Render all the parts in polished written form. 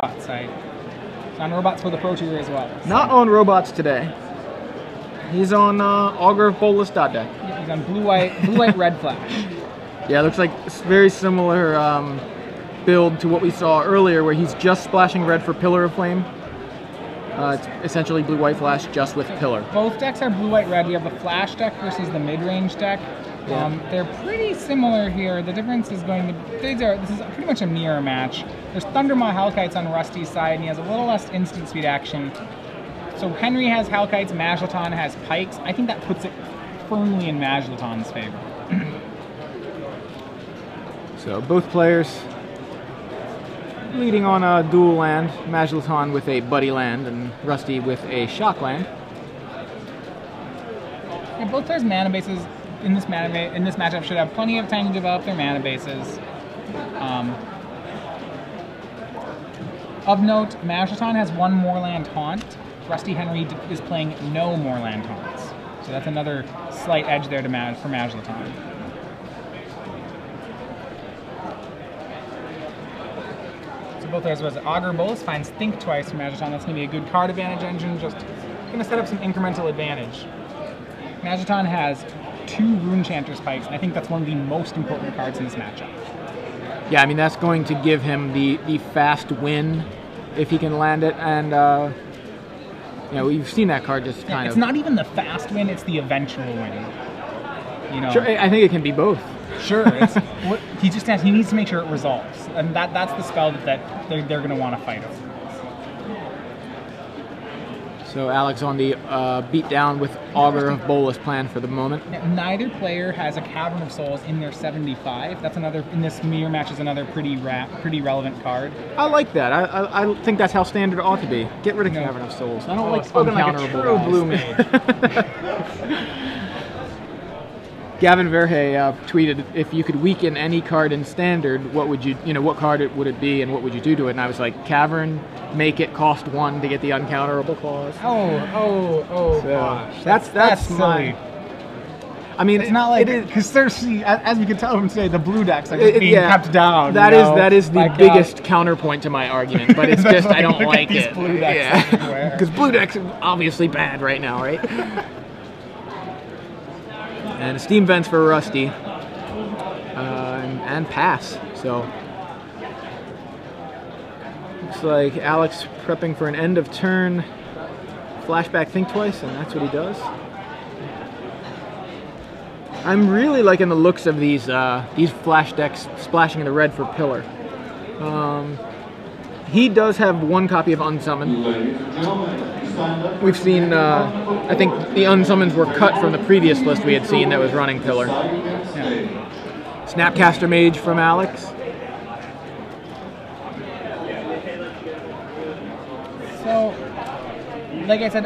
robots. It's on robots for the Pro Tour as well. So. Not on robots today. He's on Augur of Bolas dot deck. Yeah, he's on blue-white, red flash. Yeah, it looks like it's very similar build to what we saw earlier, where he's just splashing red for Pillar of Flame. It's essentially blue-white flash just with Pillar. Both decks are blue-white-red. We have the flash deck versus the mid-range deck. Yeah. They're pretty similar here. The difference is going to this is pretty much a mirror match. There's Thundermaw Hellkites on Rusty's side, and he has a little less instant speed action. So Henry has Hellkites, Majlaton has Pikes. I think that puts it firmly in Majlaton's favor. So both players leading on a dual land, Majlaton with a buddy land and Rusty with a shock land. Yeah, both players' mana bases in this matchup should have plenty of time to develop their mana bases. Of note, Majlaton has one Moorland Haunt. Rusty Henry is playing no Moorland Haunts. So that's another slight edge there for Majlaton. So both players was Augur Bolas finds Think Twice for Majlaton. That's going to be a good card advantage engine, just going to set up some incremental advantage. Majlaton has 2 Runechanter's Pikes, and I think that's one of the most important cards in this matchup. Yeah, I mean, that's going to give him the fast win if he can land it, and you know, we've seen that card just kind of... It's not even the fast win, it's the eventual win. You know? Sure, I think it can be both. Sure, he needs to make sure it resolves, and that's the spell that they're going to want to fight over. So Alex on the beatdown with Augur of Bolas plan for the moment. Now, neither player has a Cavern of Souls in their 75. That's another, in this mirror match, is another pretty relevant card. I like that. I think that's how standard ought to be. Get rid of Cavern of Souls. I don't like uncounterable blue mage. Gavin Verhey tweeted, if you could weaken any card in standard, what would what card would it be and what would you do to it? And I was like, Cavern, make it cost 1 to get the uncounterable clause. So gosh. That's my... silly. I mean, it's not like, because Cersei, as we can tell from today, the blue decks are just being kept down. That is the biggest counterpoint to my argument, but it's just, I don't like it. Blue decks because blue decks are obviously bad right now, right? And steam vents for Rusty, and pass. So looks like Alex prepping for an end of turn flashback Think Twice, and that's what he does. I'm really liking the looks of these flash decks splashing in the red for Pillar. He does have 1 copy of Unsummon. We've seen, I think the Unsummons were cut from the previous list we had seen that was running Pillar. Yeah. Snapcaster Mage from Alex. So, like I said,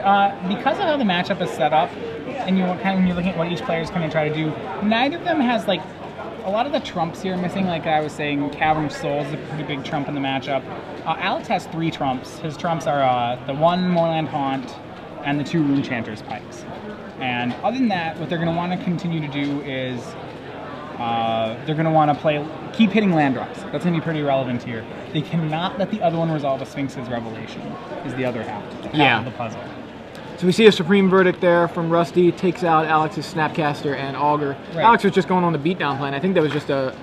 because of how the matchup is set up, and you're looking at what each player is going to try to do, neither of them has, like, a lot of the trumps here missing. Like I was saying, Cavern of Souls is a pretty big trump in the matchup. Alex has 3 trumps. His trumps are the 1 Moorland Haunt and the 2 Runechanter's Pikes. And other than that, what they're going to want to continue to do is they're going to want to keep hitting land drops. That's going to be pretty relevant here. They cannot let the other one resolve a Sphinx's Revelation, is the other half of the puzzle. So we see a Supreme Verdict there from Rusty, takes out Alex's Snapcaster and Augur. Right. Alex was just going on the beatdown plan. I think that was just a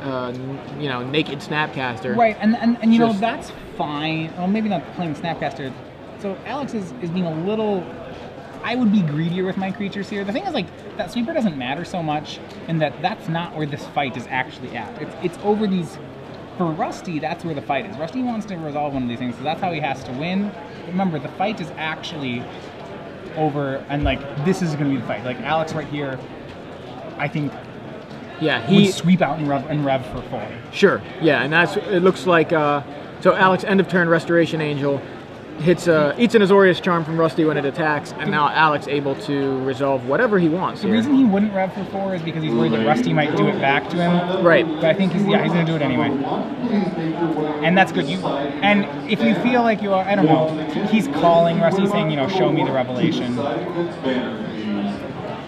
naked Snapcaster. Right, and you know, that's fine. Well, maybe not playing Snapcaster. So Alex is being a little... I would be greedier with my creatures here. The thing is, like, that sweeper doesn't matter so much, in that that's not where this fight is actually at. It's over these... For Rusty, that's where the fight is. Rusty wants to resolve one of these things, so that's how he has to win. But remember, the fight is actually over, and like, this is going to be the fight. Like, Alex right here, I think, he would sweep out and rev for 4. Sure, yeah, and it looks like, so Alex, end of turn Restoration Angel, eats an Azorius Charm from Rusty when it attacks, and now Alex able to resolve whatever he wants. The reason he wouldn't rev for 4 is because he's worried that Rusty might do it back to him. Right. But I think he's going to do it anyway. And that's good. And if you feel like you are, I don't know, he's calling Rusty saying, show me the Revelation.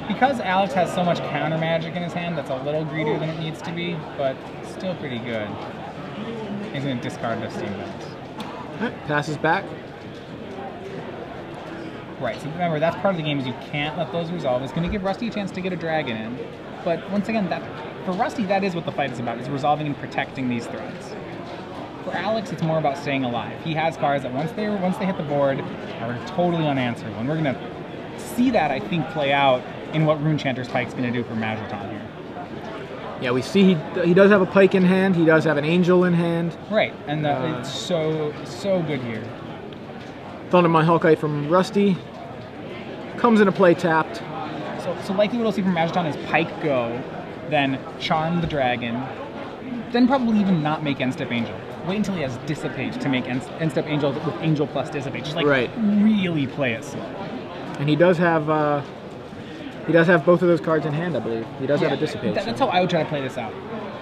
Because Alex has so much counter magic in his hand, that's a little greedier than it needs to be, but still pretty good. He's going to discard the steam vents. Right, passes back. Right, so remember, that's part of the game is you can't let those resolve. It's going to give Rusty a chance to get a dragon in. But once again, that for Rusty, that is what the fight is about, is resolving and protecting these threats. For Alex, it's more about staying alive. He has cards that once they hit the board are totally unanswerable. And we're going to see that, I think, play out in what Runechanter's Pike's going to do for Majlaton here. Yeah, we see he does have a Pike in hand. He does have an Angel in hand. Right, and it's so good here. Thundermine Hellkite from Rusty comes into play tapped. So likely what we'll see from Majlaton is Pike go, then Charm the Dragon, then probably even not make End Step Angel. Wait until he has Dissipate to make End Step Angel with Angel plus Dissipate. Just like really play it slow. And he does have both of those cards in hand, I believe. He does have a Dissipate. That's how I would try to play this out.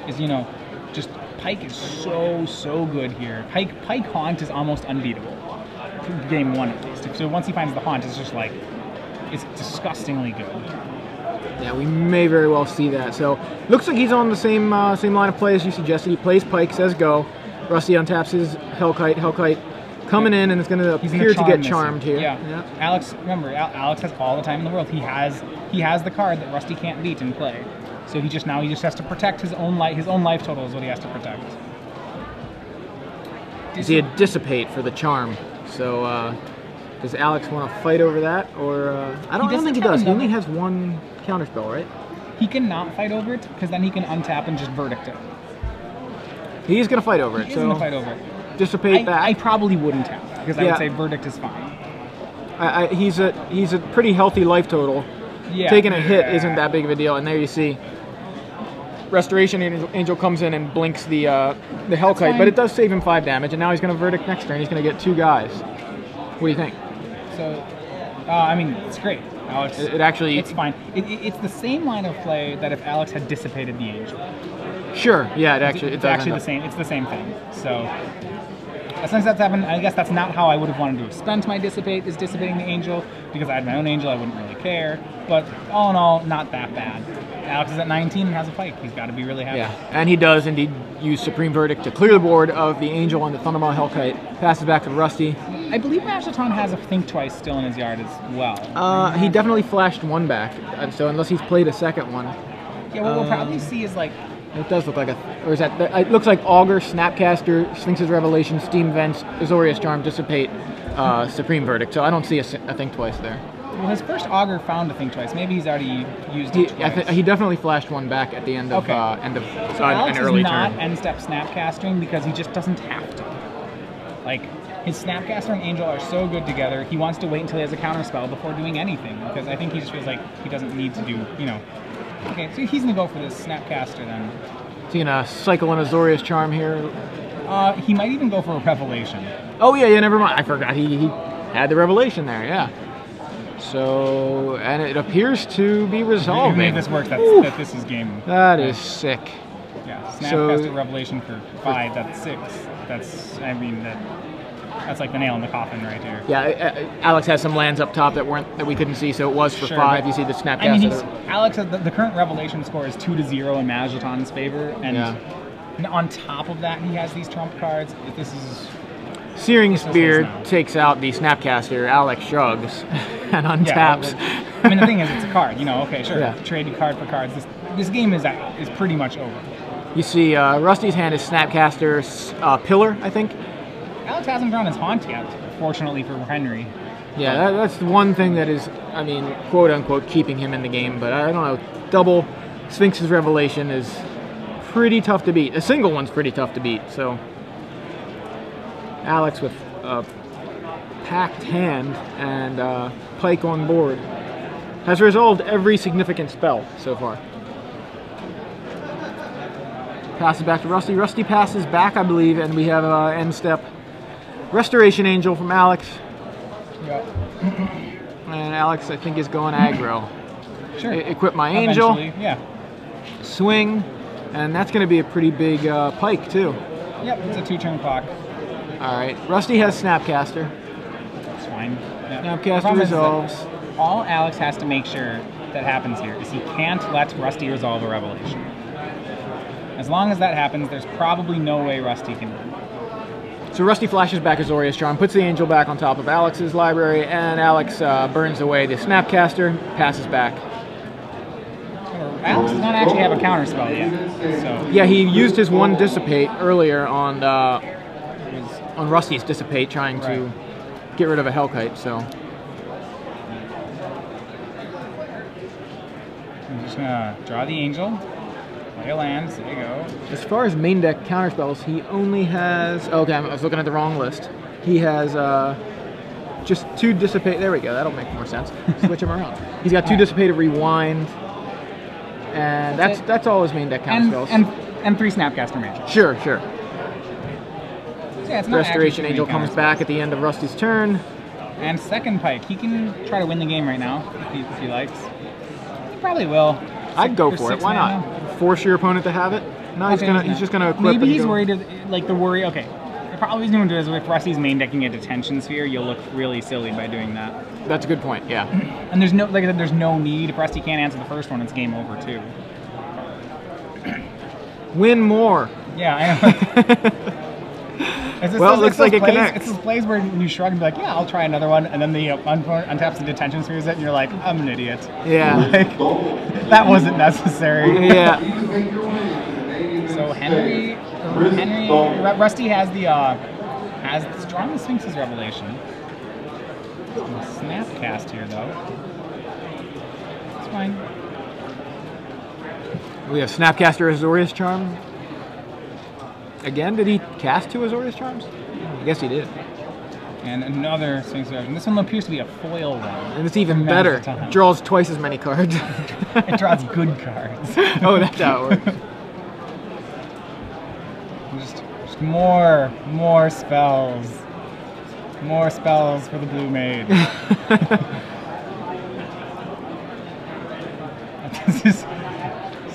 Is, you know, just Pike is so good here. Pike Haunt is almost unbeatable. Game 1 at least. So once he finds the Haunt, it's just like, it's disgustingly good. Yeah, we may very well see that. So looks like he's on the same line of play as you suggested. He plays Pike, says go. Rusty untaps his Hellkite. Hellkite coming in, and it's going to appear to get charmed here. Yeah. Alex, remember, Alex has all the time in the world. He has the card that Rusty can't beat in play. So he just has to protect his own life. His own life total is what he has to protect. Does he Dissipate for the charm? So does Alex want to fight over that, or I don't think he does. He only has one counterspell, right? He cannot fight over it because then he can untap and just verdict it. He's going to fight over it. He's going to fight over it. Dissipate back. I probably wouldn't tap because I would say verdict is fine. He's a pretty healthy life total. Yeah. Taking a hit isn't that big of a deal, and there you see Restoration Angel comes in and blinks the Hellkite, but it does save him 5 damage, and now he's going to verdict next turn. He's going to get 2 guys. What do you think? So, I mean, it's great. Alex, it's fine. It's the same line of play that if Alex had dissipated the Angel. Sure. Yeah, it's actually the same. It's the same thing. So, since that's happened, I guess that's not how I would have wanted to have spent my Dissipate, is dissipating the Angel, because I had my own Angel, I wouldn't really care. But all in all, not that bad. Alex is at 19 and has a Pike. He's got to be really happy. Yeah, and he does indeed use Supreme Verdict to clear the board of the Angel and the Thundermaw Hellkite. Passes back to Rusty. I believe Majlaton has a Think Twice still in his yard as well. He definitely flashed one back, so unless he's played a second one. Yeah, what we'll probably see is like... It does look like or is that, it looks like Augur, Snapcaster, Sphinx's Revelation, Steam Vents, Azorius Charm, Dissipate, Supreme Verdict, so I don't see a Think Twice there. Well, his first Augur found a Think Twice. Maybe he's already used it twice. He definitely flashed one back at the end of so Alex an early is not turn. end-step Snapcasting because he just doesn't have to. Like, his Snapcaster and Angel are so good together, he wants to wait until he has a counterspell before doing anything, because I think he just feels like he doesn't need to do, you know. Okay, so he's going to go for this Snapcaster then. Is he going to cycle an Azorius Charm here? He might even go for a Revelation. Oh, yeah, never mind. I forgot. He had the Revelation there, yeah. So, and it appears to be resolving. If this works, that this is game. That is sick. Yeah, Snapcaster Revelation for 5, that's 6. That's like the nail in the coffin right here. Yeah, Alex has some lands up top that we couldn't see, so it was for 5. You see the Snapcaster. I mean, Alex, the current Revelation score is 2-0 in Majlaton's favor, and on top of that, he has these trump cards. This is... Searing Spear takes out the Snapcaster. Alex shrugs and untaps. Yeah, I mean, the thing is, it's a card. You know, okay, sure, trade card for cards. This game is pretty much over. You see, Rusty's hand is Snapcaster Pillar, I think. Alex hasn't drawn his Haunt yet, fortunately for Henry. Yeah, that's one thing that is, I mean, quote unquote, keeping him in the game. But I don't know, double Sphinx's Revelation is pretty tough to beat. A single one's pretty tough to beat. So Alex with a packed hand and Pike on board has resolved every significant spell so far. Passes back to Rusty. Rusty passes back, I believe, and we have end step Restoration Angel from Alex. Yep. And Alex, I think, is going aggro. Sure. Equip my Angel. Yeah. Swing, and that's going to be a pretty big Pike, too. Yep, it's a 2-turn clock. All right. Rusty has Snapcaster. That's fine. Yep. Snapcaster resolves. All Alex has to make sure that happens here is he can't let Rusty resolve a Revelation. As long as that happens, there's probably no way Rusty can win. So Rusty flashes back Azorius Charm, puts the Angel back on top of Alex's library, and Alex burns away the Snapcaster, passes back. Alex does not actually have a counterspell yet. So Yeah, he used his one Dissipate earlier on Rusty's Dissipate, trying to get rid of a Hellkite, so... I'm just gonna draw the Angel, play a land, there you go. As far as main deck counterspells, he only has... Okay, I was looking at the wrong list. He has just 2 Dissipate... There we go, that'll make more sense. Switch him around. He's got 2 Dissipate, Rewind, and that's all his main deck counterspells. And 3 Snapcaster Mages. Sure. So yeah, it's not Restoration actually Angel comes back at the end of Rusty's turn. And second Pike, he can try to win the game right now if he likes. He probably will. I'd go for it. Why not? Force your opponent to have it. No, he's just gonna equip. Maybe he's worried. Like the worry. Okay, the problem he's going to do is if Rusty's main decking a Detention Sphere, you'll look really silly by doing that. That's a good point. Yeah. And there's no, like I said, there's no need. If Rusty can't answer the first one, it's game over too. Win more. Yeah, I know. Well, it looks like it connects. It's those plays where you shrug and be like, yeah, I'll try another one, and then the untaps the Detention Spheres it, and you're like, I'm an idiot. Yeah. Like, that wasn't necessary. Yeah. So Rusty has the strongest Sphinx's Revelation. Snapcast here though. It's fine. We have Snapcaster Azorius Charm. Again, did he cast 2 Azorius Charms? I guess he did. And another Sphinx version. This one appears to be a foil one. And it's even better. Draws twice as many cards. It draws good cards. Oh, that's how it works. Just more spells. More spells for the Blue Maid.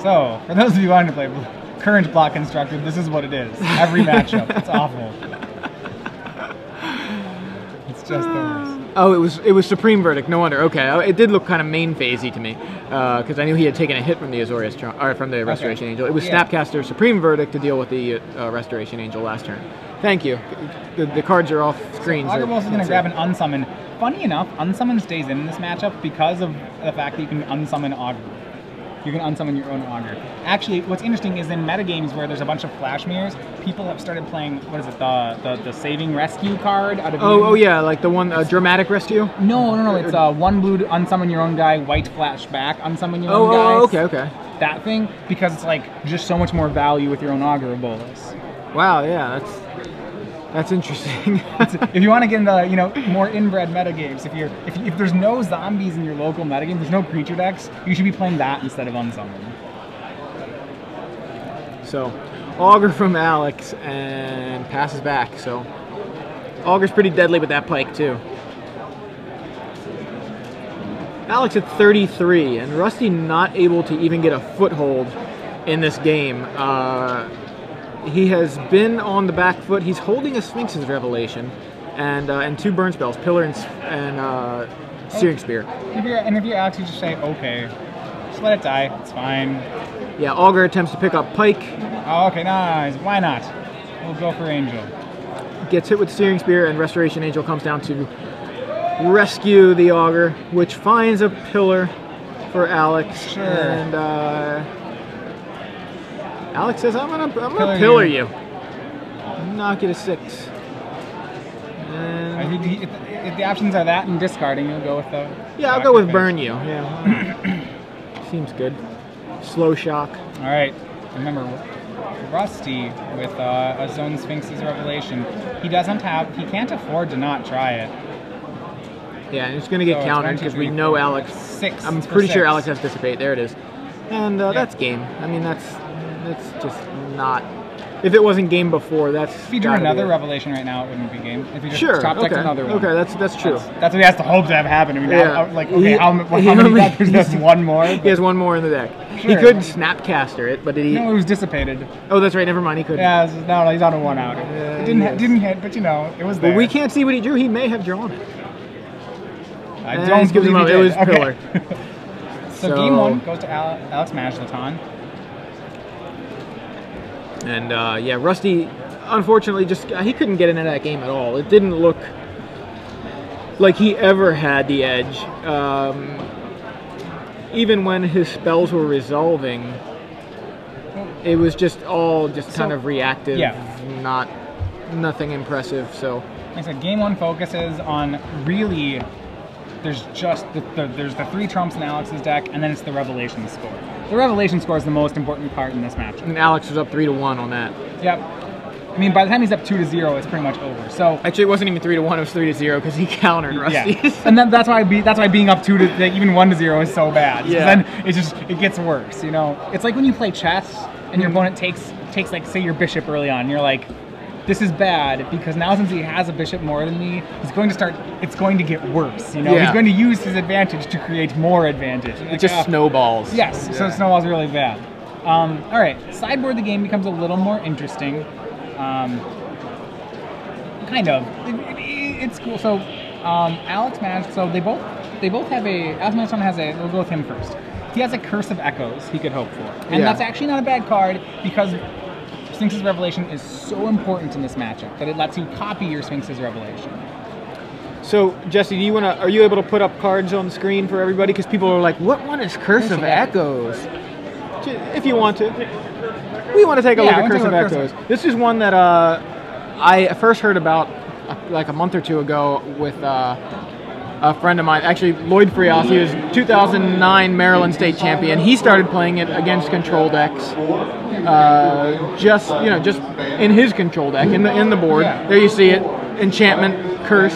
So, for those of you wanting to play current block constructor, this is what it is. Every matchup. It's awful. It's just the worst. Oh, it was Supreme Verdict. No wonder. Okay, it did look kind of main phasey to me because I knew he had taken a hit from the Azorius Charm, or from the Restoration Angel. It was Snapcaster Supreme Verdict to deal with the Restoration Angel last turn. Thank you. The cards are off screen. So Augurbulls is going to grab an unsummon. Funny enough, unsummon stays in this matchup because of the fact that you can unsummon Augur. You can unsummon your own Augur. Actually, what's interesting is in metagames where there's a bunch of flash mirrors, people have started playing, what is it, the Saving Rescue card out of Oh yeah, like the one, Dramatic Rescue? No, it's 1 blue to unsummon your own guy, white flash back, unsummon your own guy. Oh, okay. That thing, because it's like just so much more value with your own Augurbulls. Wow, yeah, that's interesting. If you want to get into more inbred metagames, if there's no zombies in your local metagame, there's no creature decks, you should be playing that instead of unsummon. So, Augur from Alex and passes back. So, Augur's pretty deadly with that Pike too. Alex at 33, and Rusty not able to even get a foothold in this game. He has been on the back foot. He's holding a Sphinx's Revelation and 2 burn spells, Pillar and Searing Spear. If you're Alex, you just say, okay, just let it die, it's fine. Yeah, Augur attempts to pick up Pike. Oh, okay, nice. Why not? We'll go for Angel. Gets hit with Searing Spear, and Restoration Angel comes down to rescue the Augur, which finds a Pillar for Alex. Sure. And Alex says, I'm gonna pillar you. Knock you to 6. And if the options are that and discarding, you'll go with the... Yeah, I'll go with burn you. Yeah. Seems good. Slow shock. All right. Remember, Rusty with a Zone Sphinx's Revelation, he can't afford to not try it. Yeah, and it's going to get countered because we know Alex. 6. I'm pretty sure Alex has Dissipate. There it is. And that's game. I mean, that's just not... If it wasn't game before, that's... If you drew another Revelation right now, it wouldn't be game. If you just top decked another one. Okay, that's true. That's what he has to hope to have happen. I mean, how many decks? There's just one more? He has one more in the deck. Sure. He could Snapcaster it, but did he... No, it was dissipated. Oh, that's right, never mind, he couldn't. Yeah, no, he's on a 1-out. It didn't hit, but it was there. Well, we can't see what he drew. He may have drawn it. I don't believe he did. It was Pillar. So game 1 goes to Alex Majlaton. And yeah, Rusty unfortunately, just he couldn't get into that game at all. It didn't look like he ever had the edge. Even when his spells were resolving, it was just all kind of reactive, nothing impressive. So, like I said, game 1 focuses on really. There's just there's the 3 trumps in Alex's deck, and then it's the revelation score. The revelation score is the most important part in this match. And Alex was up 3-1 on that. Yep. I mean, by the time he's up 2-0, it's pretty much over. So actually, it wasn't even 3-1; it was 3-0 because he countered Rusty. Yeah. And then that's why being up 2 to even 1-0 is so bad. Yeah. Then it gets worse. You know, it's like when you play chess and your opponent takes like, say, your bishop early on. And you're like, this is bad because now since he has a bishop more than me, it's going to get worse. You know, he's going to use his advantage to create more advantage. And it just snowballs. Yes, so it snowballs really bad. All right, sideboard the game becomes a little more interesting. Kind of. It's cool. So Alex managed. So they both have a. Alex Majlaton has a. We'll go with him first. He has a Curse of Echoes he could hope for, and that's actually not a bad card because Sphinx's Revelation is so important in this matchup that it lets you copy your Sphinx's Revelation. So, Jesse, are you able to put up cards on the screen for everybody? Because people are like, what one is Curse of Echoes? If you want to. We want to take a look at Curse of Echoes. This is one that I first heard about like a month or two ago with a friend of mine, actually Lloyd Frias. He was 2009 Maryland State champion. He started playing it against control decks, just in his control deck in the board. Yeah. There you see it, enchantment, curse.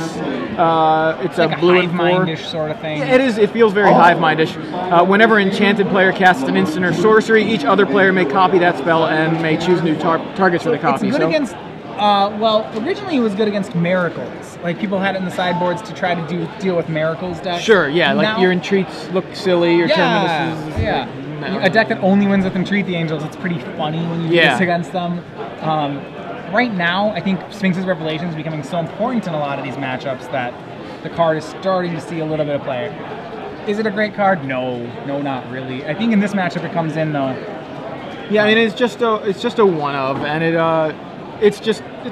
It's like a blue and 4 hive-mindish sort of thing. Yeah, it is. It feels very hive-mindish. Whenever enchanted player casts an instant or sorcery, each other player may copy that spell and may choose new targets for the copy. It's good against. Well, originally it was good against miracles. Like people had it in the sideboards to try to deal with miracles decks. Sure, yeah. Like your entreats look silly. Your terminuses. Yeah. No. A deck that only wins with entreat the angels. It's pretty funny when you do this against them. Right now, I think Sphinx's Revelation is becoming so important in a lot of these matchups that the card is starting to see a little bit of play. Is it a great card? No, not really. I think in this matchup it comes in though. Yeah, I mean it's just a one of, and it's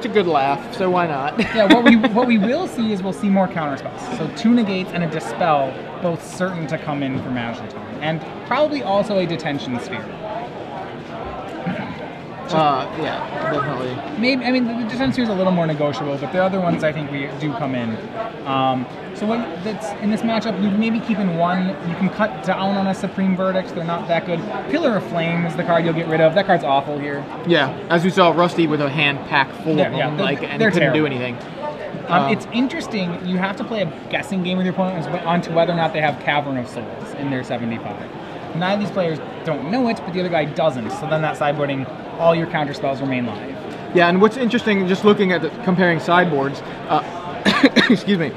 a good laugh. So why not? Yeah, what we will see is we'll see more counter spells. So 2 negates and a dispel, both certain to come in for Majlaton, and probably also a detention sphere. Yeah, definitely. Maybe, I mean, the defense here is a little more negotiable, but the other ones I think we do come in. So that's in this matchup, you maybe keep in 1. You can cut down on a Supreme Verdict. They're not that good. Pillar of Flame is the card you'll get rid of. That card's awful here. Yeah, as we saw, Rusty with a hand packed full of them, and couldn't terrible. do anything. It's interesting. You have to play a guessing game with your opponent onto whether or not they have Cavern of Souls in their 75. Neither of these players don't know it, but the other guy doesn't. So then that sideboarding, all your counter spells remain live. Yeah, and what's interesting, just looking at comparing sideboards, excuse me,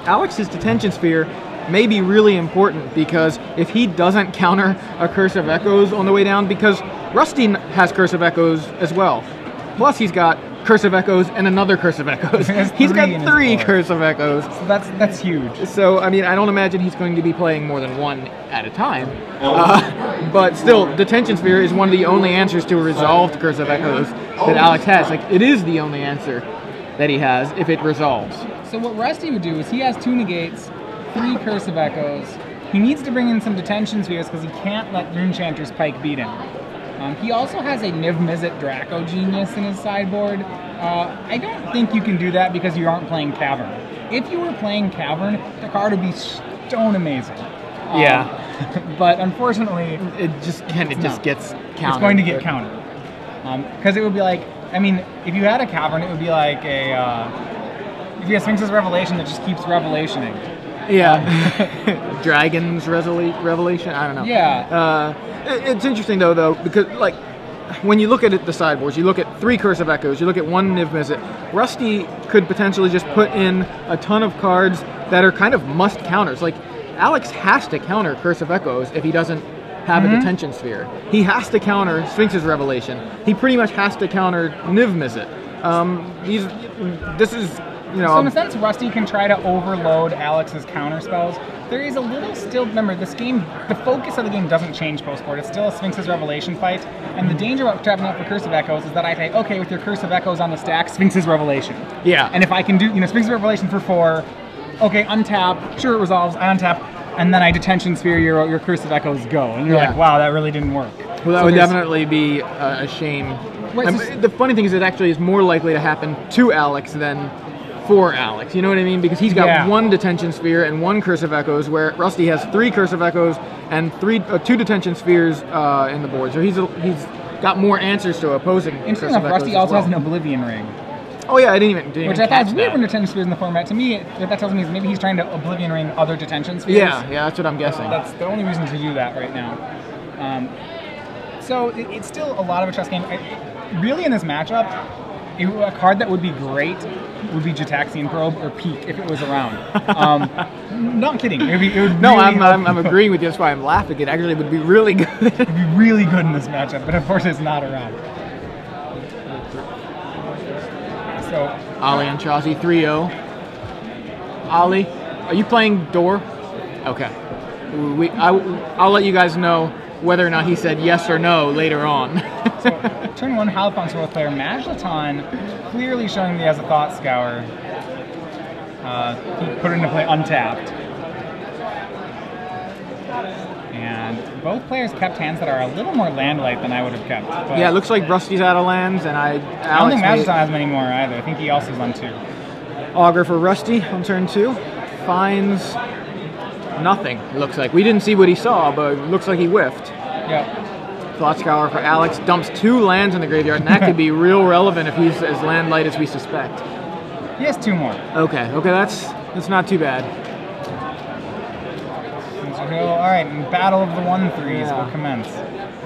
Alex's Detention Sphere may be really important because if he doesn't counter a Curse of Echoes on the way down, because Rusty has Curse of Echoes as well. Plus he's got Curse of Echoes and another Curse of Echoes. He's got 3 Curse of Echoes. So that's huge. So, I mean, I don't imagine he's going to be playing more than 1 at a time. But still, Detention Sphere is one of the only answers to a resolved Curse of Echoes that Alex has. Like, it is the only answer that he has if it resolves. So what Rusty would do is he has 2 negates, 3 Curse of Echoes. He needs to bring in some Detention Spheres because he can't let Runechanter's Pike beat him. He also has a Niv Mizzet Draco Genius in his sideboard. I don't think you can do that because you aren't playing Cavern. If you were playing Cavern, the card would be stone amazing. But unfortunately, it just gets countered. It's going to get countered. Because it would be like, I mean, if you had a Cavern, it would be like if you have Sphinx's Revelation that just keeps revelationing. Yeah. Dragon's Revelation? I don't know. Yeah. It's interesting though, because like when you look at it, the sideboards, you look at 3 Curse of Echoes, you look at 1 Niv Mizzet. Rusty could potentially just put in a ton of cards that are kind of must counters. Like Alex has to counter Curse of Echoes if he doesn't have a Detention Sphere. He has to counter Sphinx's Revelation. He pretty much has to counter Niv Mizzet. you know. So in a sense, Rusty can try to overload Alex's counter spells. There is a little still, remember, this game, the focus of the game doesn't change post-board. It's still a Sphinx's Revelation fight, and the danger about trapping up for Cursive Echoes is that I say, okay, with your Cursive Echoes on the stack, Sphinx's Revelation. Yeah. And if I can do, Sphinx's Revelation for 4, okay, untap, sure it resolves, I untap, and then I Detention Sphere your Cursive Echoes go. And you're like, wow, that really didn't work. Well, that would definitely be a shame. The funny thing is it actually is more likely to happen to Alex than for Alex, you know what I mean? Because he's got 1 Detention Sphere and 1 Cursive Echoes, where Rusty has 3 Cursive Echoes and 2 Detention Spheres in the board. So he's got more answers to opposing. Interesting enough, Rusty also has an Oblivion Ring. Oh yeah, I didn't even Which I thought was weird when Detention Spheres in the format. To me, what that tells me is maybe he's trying to Oblivion Ring other Detention Spheres. Yeah, that's what I'm guessing. That's the only reason to do that right now. So it's still a lot of a chess game. Really, in this matchup, a card that would be great would be Jataxian Probe or Peak if it was around. Not kidding. It would no, really I'm agreeing with you. That's why I'm laughing. It actually would be really good. It would be really good in this matchup, but of course it's not around. So Ali and Chazi 3-0. Ali, are you playing Door? Okay. I'll let you guys know whether or not he said yes or no later on. So, turn 1, Haliphant's role player Majlaton, clearly showing me as a Thought Scour. He put it into play untapped. And both players kept hands that are a little more land-light than I would have kept. Yeah, it looks like Rusty's out of lands, and I don't think Majlaton has many more either. I think he also is on 2. Augur for Rusty on turn 2. Finds nothing, it looks like. We didn't see what he saw, but it looks like he whiffed. Yep. Thought Scour for Alex, dumps 2 lands in the graveyard, and that could be real relevant if he's as land light as we suspect. He has 2 more. Okay, that's not too bad. Alright, Battle of the 1/3s will commence.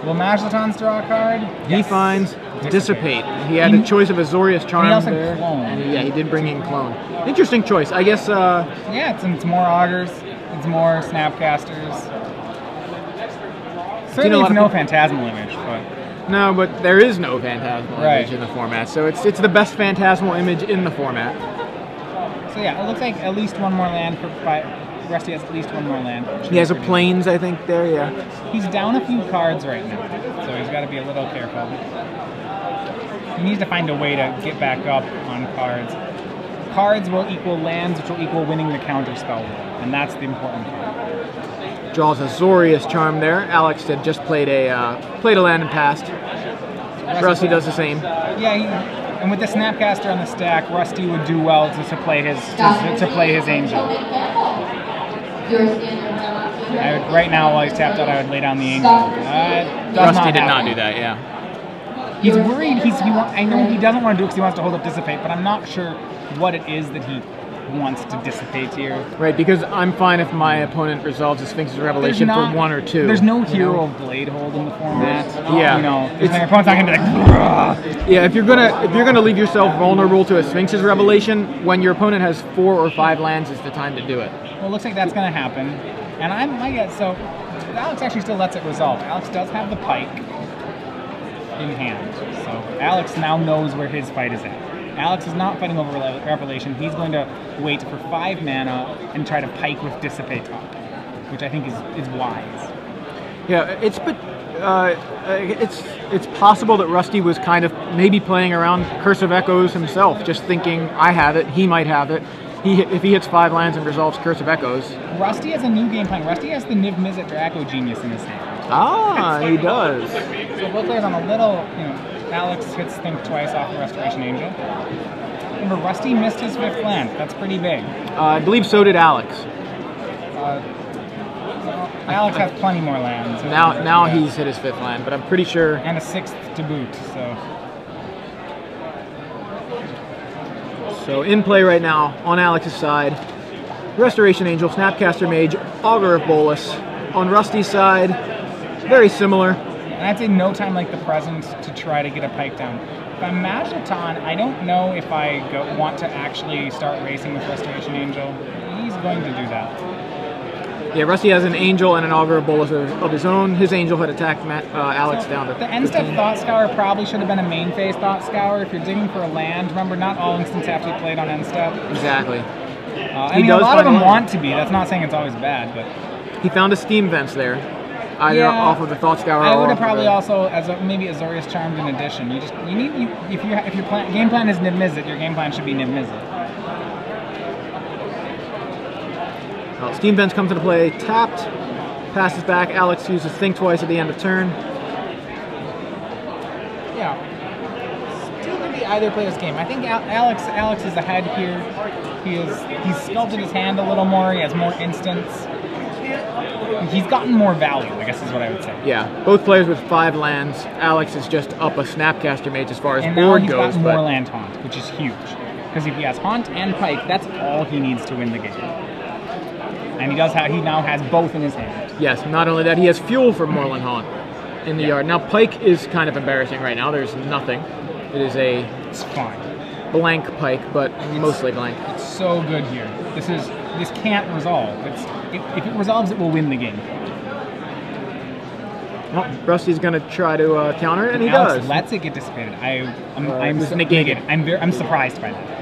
Will Majlatons draw a card? He finds Dissipate. He had a choice of Azorius Charm there. Clone. And yeah, he did bring in Clone. Interesting choice. I guess yeah, it's more Augurs, it's more Snapcasters. Certainly it's no Phantasmal Image, but... No, but there is no Phantasmal Image in the format, so it's the best Phantasmal Image in the format. So yeah, it looks like at least 1 more land for... Rusty has at least 1 more land. He has a Plains, I think, there, yeah. He's down a few cards right now, so he's got to be a little careful. He needs to find a way to get back up on cards. Cards will equal lands, which will equal winning the counterspell roll, and that's the important part. Draws a Azorius Charm there. Alex had just played a land and passed. Rusty does the same. Yeah, and with the Snapcaster on the stack, Rusty would do well to play his Angel. Right now, while he's tapped out, I would lay down the Angel. Rusty did not do that, yeah. He's worried. I know he doesn't want to do it because he wants to hold up Dissipate, but I'm not sure what it is that he wants to dissipate here. Right, because I'm fine if my opponent resolves a Sphinx's Revelation for 1 or 2. There's no Hero of Blade Hold in the format. Yeah. Your opponent's not gonna be like, bruh. Yeah, if you're gonna leave yourself vulnerable to a Sphinx's Revelation, when your opponent has 4 or 5 lands is the time to do it. Well, it looks like that's gonna happen. And I guess so Alex actually still lets it resolve. Alex does have the Pike in hand. So Alex now knows where his fight is at. Alex is not fighting over Revelation. He's going to wait for 5 mana and try to Pike with Dissipate top, which I think is wise. Yeah, it's possible that Rusty was kind of maybe playing around Cursive Echoes himself, just thinking, I have it, he might have it. If he hits 5 lands and resolves Cursive Echoes. Rusty has a new game plan. Rusty has the Niv Mizzet Draco Genius in his hand. Ah, he does. So both players on a little, Alex hits Think twice off the Restoration Angel. Remember, Rusty missed his 5th land. That's pretty big. I believe so did Alex. Alex has plenty more lands. Now he's hit his 5th land, but I'm pretty sure... And a 6th to boot, so... So in play right now, on Alex's side, Restoration Angel, Snapcaster Mage, Augur of Bolus. On Rusty's side, very similar. And I'd say no time like the present to try to get a Pike down. If I'm Majlaton, I don't know if I want to actually start racing with Restoration Angel. He's going to do that. Yeah, Rusty has an Angel and an Augur Bolus of his own. His Angel had attacked Alex down to the end step 15. Thought Scour probably should have been a main phase Thought Scour. If you're digging for a land, remember, not all instants have to be played on end step. Exactly. I mean, a lot of them want to be. That's not saying it's always bad, but he found a Steam Vents there, either off of the Thought Scour. I would or have probably also maybe Azorius Charmed in addition. You if your game plan is Niv Mizzet, your game plan should be Niv Mizzet. Well, Steam Vents comes into play, tapped, passes back. Alex uses Think Twice at the end of turn. Yeah. Still could be either player's game. I think Alex is ahead here. He's sculpted his hand a little more. He has more instants. He's gotten more value, I guess is what I would say. Yeah, both players with 5 lands. Alex is just up a Snapcaster Mage as far as and board now goes. He's got more land Haunt, which is huge. Because if he has Haunt and Pike, that's all he needs to win the game. And he now has both in his hand. Yes, not only that, he has fuel for Moorland Haunt in the yard. Now, Pike is kind of embarrassing right now. There's nothing. It is It's fine. Blank Pike, but mostly blank. It's so good here. This can't resolve. If it resolves, it will win the game. Well, Rusty's going to try to counter it, and he Alex does. lets it get dissipated. I'm negated. I'm surprised by that.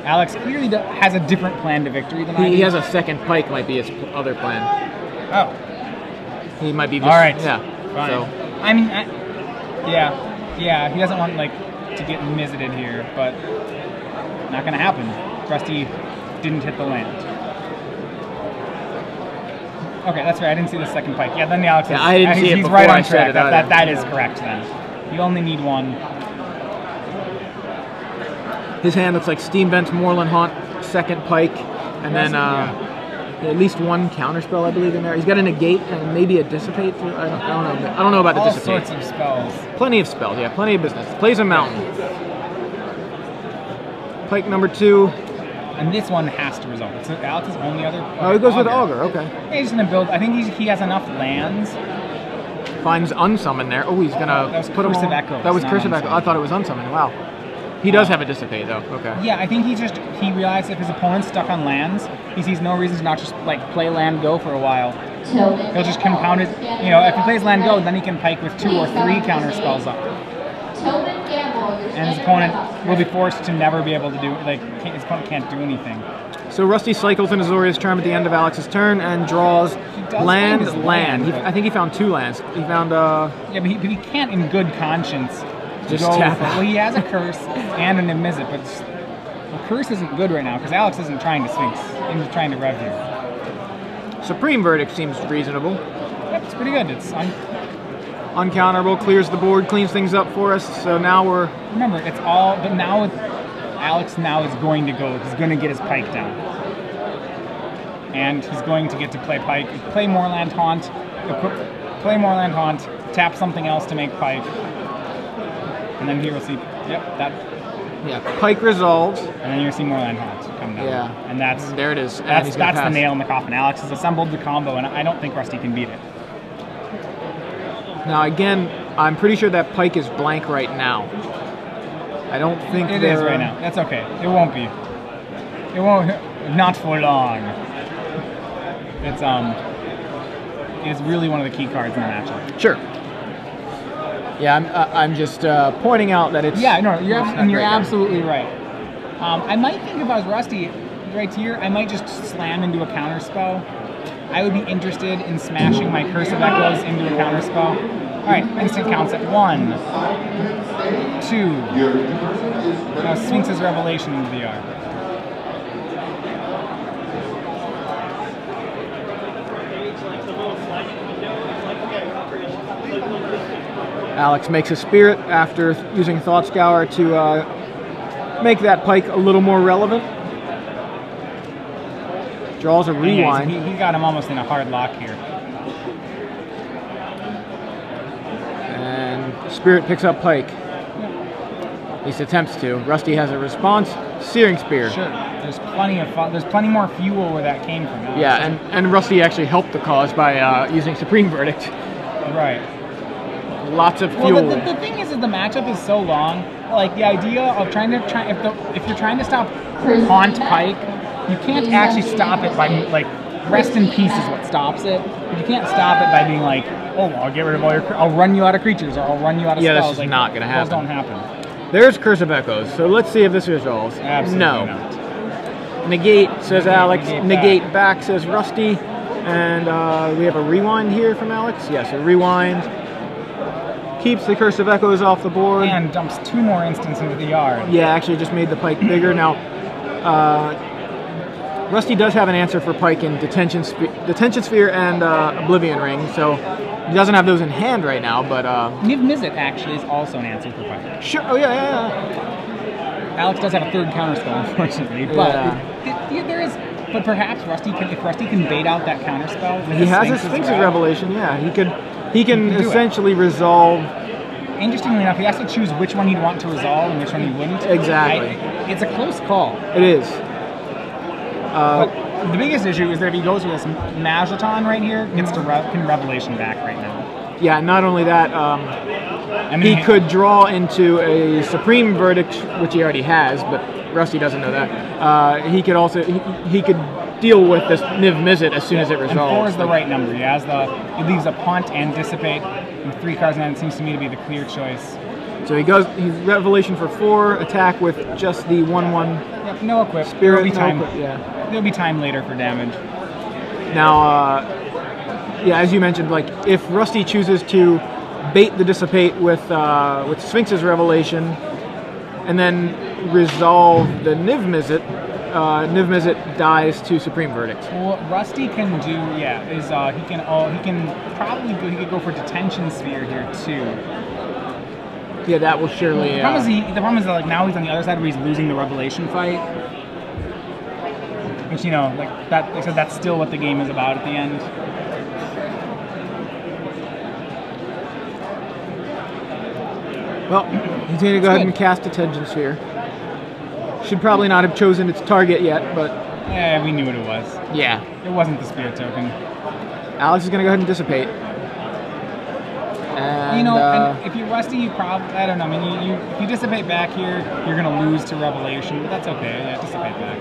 Alex clearly has a different plan to victory than I do. He has a second Pike, might be his other plan. Oh. He might be just... All right. Yeah. Fine. So. I mean, yeah, he doesn't want, to get Mizzeted here, but not going to happen. Rusty didn't hit the land. Okay, that's right. I didn't see the second Pike. Yeah, then the Alex is... Yeah, I didn't see it he's before right on I said track. it That is correct, then. You only need one. His hand looks like Steam Vents, Moorland Haunt, second Pike, and then at least one counterspell, I believe, in there. He's got a Negate and maybe a Dissipate. I don't know about the All Dissipate. sorts of spells. Plenty of spells, yeah, plenty of business. Plays a mountain. Pike number 2. And this one has to resolve. It's Alex's only other... Oh, he goes with Augur, okay. Yeah, he's going to build... I think he has enough lands. Finds Unsummon there. Oh, he's going to put him on... That was Curse of Echo. I thought it was Unsummon. Wow. He does have a Dissipate, though. Okay. Yeah, I think he realized if his opponent's stuck on lands, he sees no reason to not just, play land go for a while. He'll just compound it. If he plays land go, then he can Pike with 2 or 3 counter spells up. And his opponent will be forced to never be able to do... his opponent can't do anything. So Rusty cycles in Azorius Charm at the end of Alex's turn and draws land. I think he found 2 lands. He found... Yeah, but he can't in good conscience... Just tap out. Well, he has a Curse and a Niv Mizzet, but the Curse isn't good right now because Alex isn't trying to Sphinx. He's trying to Rev here. Supreme Verdict seems reasonable. Yep, it's pretty good. It's uncounterable, clears the board, cleans things up for us. So now we're... Remember, it's all... But now Alex now is going to go... He's going to get his Pike down. And he's going to get to play Pike. Play Moorland Haunt. Play Moorland Haunt. Tap something else to make Pike. And then here we'll see, Yeah, Pike resolves. And then you'll see Moorland Haunt come down. Yeah. And there it is. That's the nail in the coffin. Alex has assembled the combo, and I don't think Rusty can beat it. Now, again, I'm pretty sure that Pike is blank right now. I don't think it is right now. That's okay. It won't be. It won't. Not for long. It's really one of the key cards in the matchup. Sure. Yeah, I'm just pointing out that it's... Yeah, no, you're absolutely right. I might think if I was Rusty right here, I might just slam into a counter spell. I would be interested in smashing my Curse of Echoes into a counter spell. Alright, instant counts at 1, 2. Now Sphinx's Revelation into the yard. Alex makes a Spirit after using Thought Scour to make that Pike a little more relevant. Draws a Rewind. Yeah, he got him almost in a hard lock here. And Spirit picks up Pike. At least attempts to. Rusty has a response. Searing Spear. Sure. There's plenty more fuel where that came from. Yeah, and Rusty actually helped the cause by using Supreme Verdict. Right. Lots of fuel. Well, the thing is that the matchup is so long. Like the idea of if you're trying to stop Haunt Pike, you can't actually stop it by rest in peace is what stops it. But you can't stop it by being like, oh, well, I'll get rid of all your, I'll run you out of creatures, or I'll run you out of Yeah, spells. that's just not gonna happen. Those don't happen. There's Curse of Echoes, so let's see if this resolves. Absolutely no. not. Negate, says Alex. Negate back, says Rusty. And we have a rewind here from Alex. Yes, a rewind. Keeps the Curse of Echoes off the board. And dumps 2 more instants into the yard. Yeah, actually just made the Pike bigger. Now, Rusty does have an answer for Pike in Detention Sphere and Oblivion Ring, so he doesn't have those in hand right now, but... Niv Mizzet actually is also an answer for Pike. Sure, oh yeah. Alex does have a 3rd counterspell, unfortunately, but there is... But perhaps Rusty can, if Rusty can bait out that counterspell... He has a Sphinx's Revelation, yeah. He can essentially resolve... Interestingly enough, he has to choose which one he'd want to resolve and which one he wouldn't. Exactly. It's a close call. It is. But the biggest issue is that if he goes with this Majlaton right here, gets to can Revelation back right now. Yeah, not only that, he could draw into a Supreme Verdict, which he already has, but Rusty doesn't know that. He could also he could deal with this Niv Mizzet as soon as it resolves. And 4 is the right number. He leaves a Punt and Dissipate, and 3 cards, and it seems to me to be the clear choice. So he's Revelation for 4, attack with just the 1/1. Yep, no equip. Spirit, There'll be time. There'll be time later for damage. Now, yeah, as you mentioned, like if Rusty chooses to bait the Dissipate with Sphinx's Revelation, and then resolve the Niv Mizzet, Niv Mizzet dies to Supreme Verdict. Well, Rusty can do, he could go for Detention Sphere here too. Yeah, that will surely. The problem is that like now he's on the other side where he's losing the Revelation fight, which like that. They said that's still what the game is about at the end. Well, he's going to go ahead and cast Detention Sphere. Should probably not have chosen its target yet, but... Yeah, we knew what it was. Yeah. It wasn't the Spirit Token. Alex is going to go ahead and Dissipate. And, and if you're Rusty, you probably... I don't know, I mean, if you Dissipate back here, you're going to lose to Revelation, but that's okay. Yeah, Dissipate back.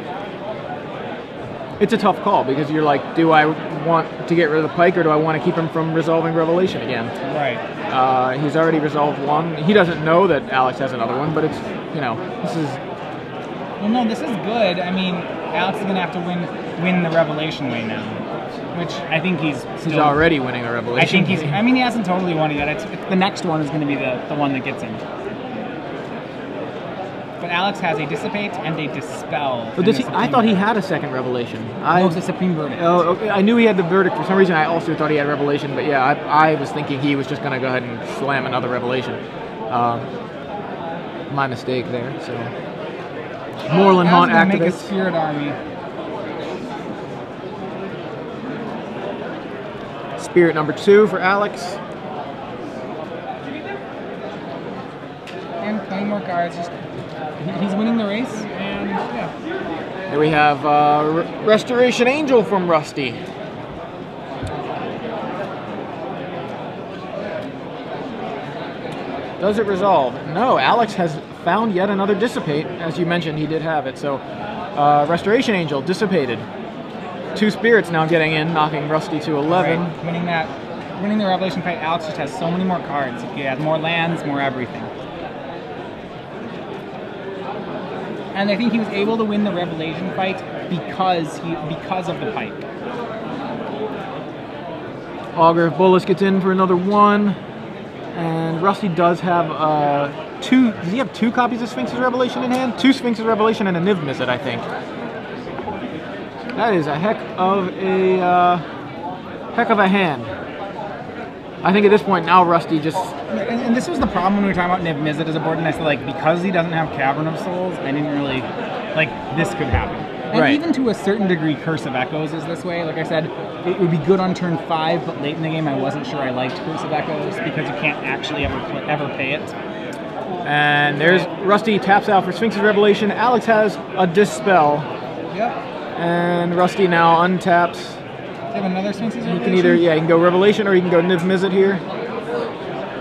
It's a tough call, because you're like, do I want to get rid of the Pike, or do I want to keep him from resolving Revelation again? Right. He's already resolved 1. He doesn't know that Alex has another one, but it's, this is... Well, no, this is good. I mean, Alex is going to have to win the Revelation way now, which I think he's already winning the Revelation. He hasn't totally won it yet. The next one is going to be the one that gets him. But Alex has a Dissipate and a Dispel. But I thought he had a second Revelation. It was a Supreme Verdict. Oh, okay. I knew he had the Verdict. For some reason, I also thought he had Revelation. But yeah, I was thinking he was just going to go ahead and slam another Revelation. My mistake there. So Moorland Haunt activates. Make a Spirit Army. Spirit number 2 for Alex. And playing more cards. He's winning the race, and yeah. Here we have Restoration Angel from Rusty. Does it resolve? No, Alex has found yet another Dissipate. As you mentioned, he did have it. So, Restoration Angel, dissipated. 2 spirits now getting in, knocking Rusty to 11. Right. Winning the Revelation fight, Alex just has so many more cards. He has more lands, more everything. And I think he was able to win the Revelation fight because of the Pike. Augur of Bolus gets in for another 1. And Rusty does have 2. Does he have 2 copies of Sphinx's Revelation in hand? 2 Sphinx's Revelation and a Niv Mizzet, I think. That is a heck of a hand. I think at this point now Rusty just... And this was the problem when we were talking about Niv Mizzet as a board, and I said, like, because he doesn't have Cavern of Souls, I didn't really... Like, this could happen. And even to a certain degree, Curse of Echoes is this way. Like I said, it would be good on turn 5, but late in the game I wasn't sure I liked Curse of Echoes because you can't actually ever pay it. And there's Rusty taps out for Sphinx's Revelation. Alex has a Dispel. Yep. And Rusty now untaps. Do you have another Sphinx's Revelation? You can either, you can go Revelation or you can go Niv Mizzet here.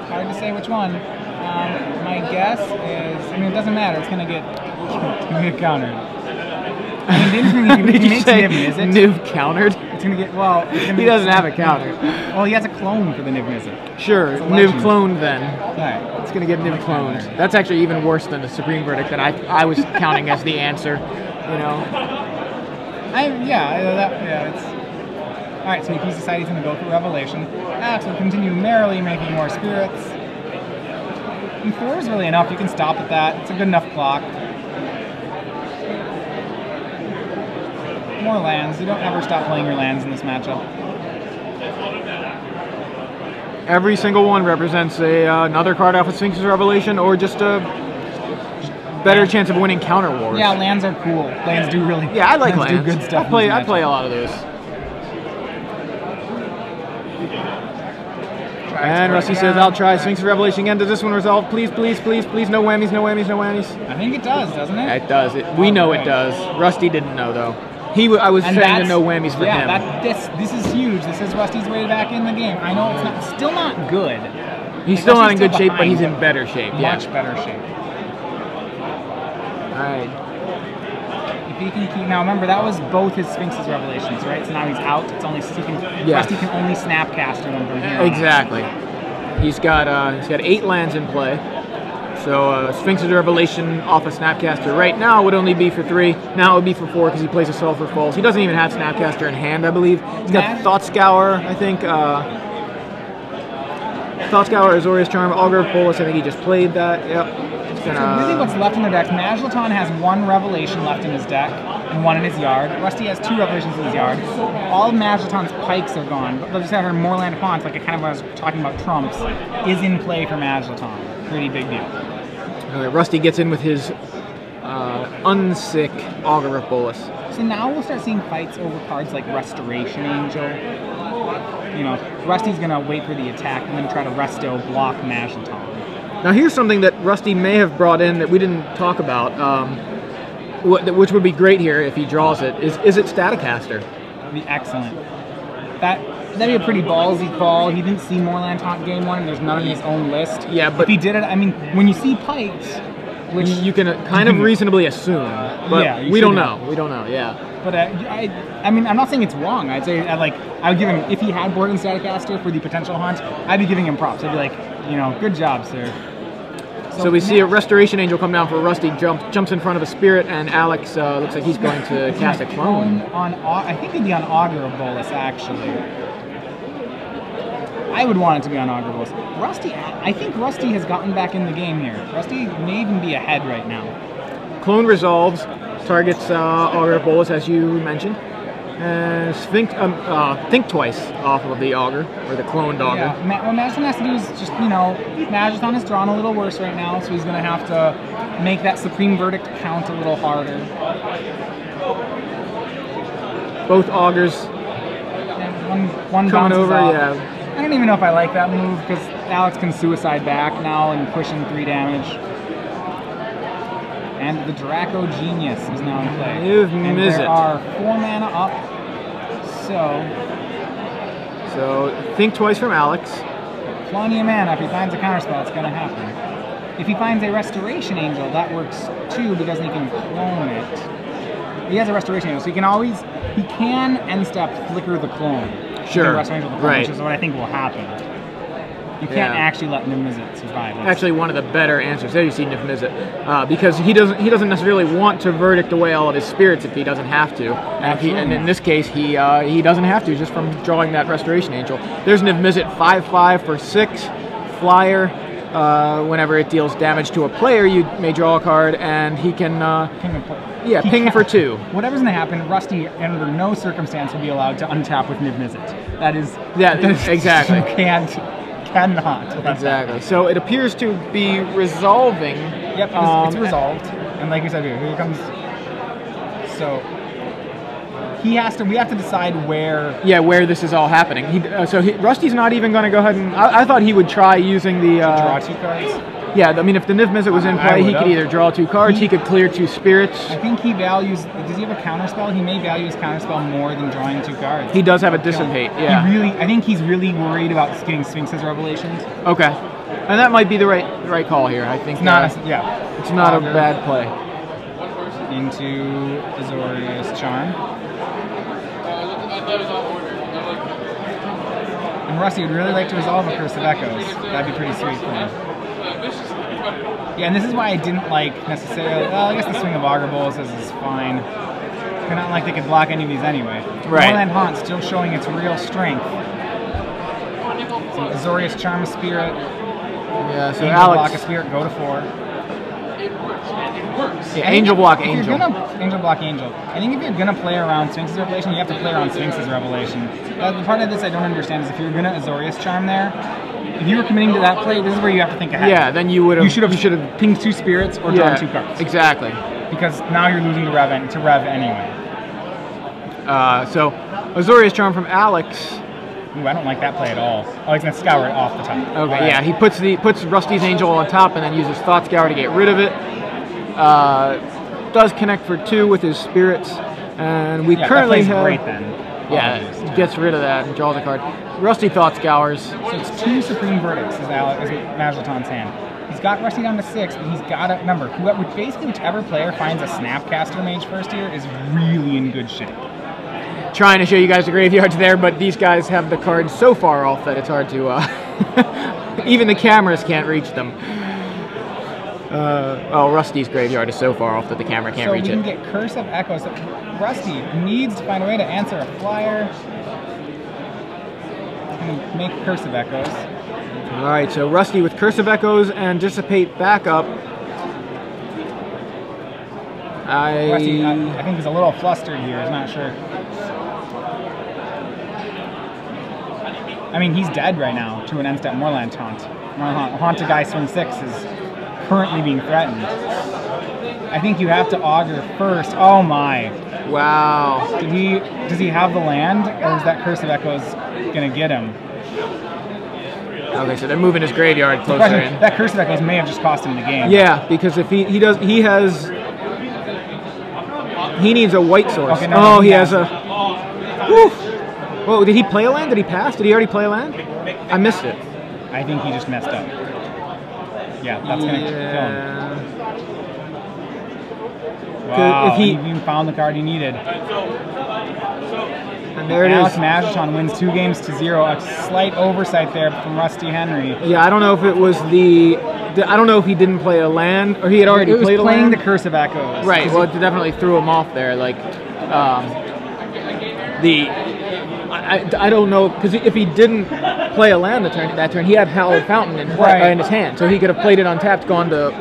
Hard to say which one. My guess is, I mean, it doesn't matter. It's going to get countered. I mean, if he makes Niv Mizzet, Niv countered? it's gonna get He doesn't have a counter. Well, he has a clone for the Niv Mizzet. Sure, Niv cloned then. Right. It's gonna get Niv cloned. That's actually even worse than the Supreme Verdict that I was counting as the answer. You know. It's. All right, so he's decided he's gonna go for Revelation. Alex will continue merrily making more spirits. And 4 is really enough. You can stop at that. It's a good enough clock. More lands. You don't ever stop playing your lands in this matchup. Every single one represents another card off of Sphinx's Revelation, or just a better chance of winning counter wars. Yeah, lands are cool. Lands do really. Yeah, I like lands. Do good stuff. I play a lot of those. And Rusty says, "I'll try Sphinx's Revelation again. Does this one resolve? Please, please, please, please. No whammies, no whammies, no whammies." I think it does, doesn't it? It does. We know it does. Rusty didn't know though. I was saying the no whammies for him. Yeah, this is huge. This is Rusty's way back in the game. I know it's still not good. He's still not in good shape, but he's in better shape. Much better shape. All right. If he can keep now, remember that was both his Sphinx's Revelations, right? So now he's out. It's only Rusty can only Snapcaster them from here. Exactly. He's got 8 lands in play. So Sphinx's Revelation off a Snapcaster right now would only be for 3. Now it would be for 4 because he plays a Sulphur Falls. He doesn't even have Snapcaster in hand, I believe. He's got Thought Scour, I think. Thought Scour, Azorius Charm, Augur of Bolus. I think he just played that. Yep. So really what's left in their deck, Majlaton has 1 Revelation left in his deck and 1 in his yard. Rusty has 2 Revelations in his yard. All of Majlaton's pikes are gone, but just have her Moorland Haunts, like I kind of was talking about trumps, is in play for Majlaton. Pretty big deal. Okay, Rusty gets in with his unsick Augur of Bolus. So now we'll start seeing fights over cards like Restoration Angel. You know, Rusty's gonna wait for the attack and then try to resto block Majlaton. Now here's something that Rusty may have brought in that we didn't talk about, which would be great here if he draws it. Is it Staticaster? That'd be excellent. That'd be a pretty ballsy call. He didn't see Moorland Taunt game 1, and there's none in his own list. Yeah, but if he did it, I mean, when you see pikes, which you can kind of reasonably assume, but yeah, we don't know. We don't know. Yeah. But I mean, I'm not saying it's wrong. I'd say I would give him, if he had board and Staticaster for the potential hunt, I'd be giving him props. I'd be like, you know, good job, sir. So we see a Restoration Angel come down for Rusty, jumps in front of a Spirit, and Alex looks like he's going to cast a clone. I think it'd be on Augur of Bolus, actually. I would want it to be on Augur of Bolus. Rusty, I think Rusty has gotten back in the game here. Rusty may even be ahead right now. Clone resolves, targets Augur of Bolus, as you mentioned. And think twice off of the Augur, or the cloned Augur. Yeah, what Majlaton has to do is just, you know, Majlaton is drawn a little worse right now, so he's going to have to make that Supreme Verdict count a little harder. Both Augurs one coming over, off. yeah. I don't even know if I like that move, because Alex can suicide back now and push in 3 damage. And the Draco Genius is now in play. And there are 4 mana up. So think twice from Alex. Plenty of mana. If he finds a counterspell, it's going to happen. If he finds a Restoration Angel, that works too, because he can clone it. He has a Restoration Angel, so he can end step flicker the clone. Sure. Restoration Angel the clone, which is what I think will happen. You can't actually let Niv Mizzet survive. That's actually one of the better answers. There you see Niv Mizzet, because he doesn't necessarily want to verdict away all of his spirits if he doesn't have to. And in this case, he doesn't have to just from drawing that Restoration Angel. There's Niv Mizzet 5/5 for 6 flyer. Whenever it deals damage to a player, you may draw a card, and he can ping for 2. Whatever's going to happen, Rusty under no circumstance will be allowed to untap with Niv Mizzet. That is exactly. You cannot. Exactly. So it appears to be resolving. Yep, it's resolved. And like we said, here comes. So we have to decide where. Yeah, where this is all happening. Rusty's not even going to go ahead and. I thought he would try using the. Draw 2 cards. Yeah, I mean, if the Niv Mizzet was in play, he could either draw 2 cards, he could clear 2 spirits. I think he values. Does he have a counterspell? He may value his counterspell more than drawing 2 cards. He does have a Dissipate. Yeah. I think he's really worried about getting Sphinx's Revelations. Okay, and that might be the right call here. I think. It's not. It's not a bad play. into Azorius Charm. And Rusty would really like to resolve a Curse of Echoes. That'd be pretty sweet for him. Yeah, and this is why I didn't like necessarily. Well, I guess the Swing of Augur Bowls is fine. It's not like they could block any of these anyway. Right. Moorland Haunt still showing its real strength. So Azorius Charm Spirit. Yeah, so Angel Alex. Block a Spirit, go to 4. Yeah, Angel Block If Angel. you're gonna Angel Block Angel, I think if you're gonna play around Sphinx's Revelation, you have to play around Sphinx's Revelation. The part of this I don't understand is if you're gonna Azorius Charm there, if you were committing to that play, this is where you have to think ahead. Yeah, then you would have. You should have pinged 2 spirits or drawn 2 cards. Exactly. Because now you're losing to Rev anyway. So Azorius Charm from Alex. Ooh, I don't like that play at all. Oh, he's gonna scour it off the top. Okay, yeah, he puts Rusty's Angel on top and then uses Thought Scour to get rid of it. Does connect for 2 with his spirits, and we currently that plays have. great then. Yeah, gets rid of that and draws a card. Rusty Thought Scours. So it's 2 Supreme Verdicts is Majlaton's hand. He's got Rusty down to 6, but he's got a number. Basically, whichever player finds a Snapcaster Mage first here is really in good shape. Trying to show you guys the graveyards there, but these guys have the cards so far off that it's hard to. Even the cameras can't reach them. Rusty's graveyard is so far off that the camera can't reach it. So we can get Curse of Echoes. So Rusty needs to find a way to answer a flyer. And make Curse of Echoes. All right, so Rusty with Curse of Echoes and Dissipate backup. Rusty, I think he's a little flustered here. He's not sure. I mean, he's dead right now to an end-step Moorland Taunt. Haunted Guy Swing 6 is currently being threatened. I think you have to Augur first. Oh my. Wow. Does he have the land, or is that Curse of Echoes gonna get him? Okay, so they're moving his graveyard closer in. That Curse of Echoes may have just cost him the game. Yeah, because if he needs a white source. Okay, no, he has a. Whew. Whoa, did he play a land? Did he pass? Did he already play a land? I missed it. I think he just messed up. Yeah, that's gonna kill him. Wow, If he even found the card he needed. And there it Alex is. Majlaton wins 2-0. A slight oversight there from Rusty Henry. Yeah, I don't know if it was I don't know if he didn't play a land or he had already played a land. Playing the Curse of Echoes. Right. Well, it definitely threw him off there. Like, I don't know, because if he didn't play a land that turn, he had Hallowed Fountain in his hand, so he could have played it untapped, gone to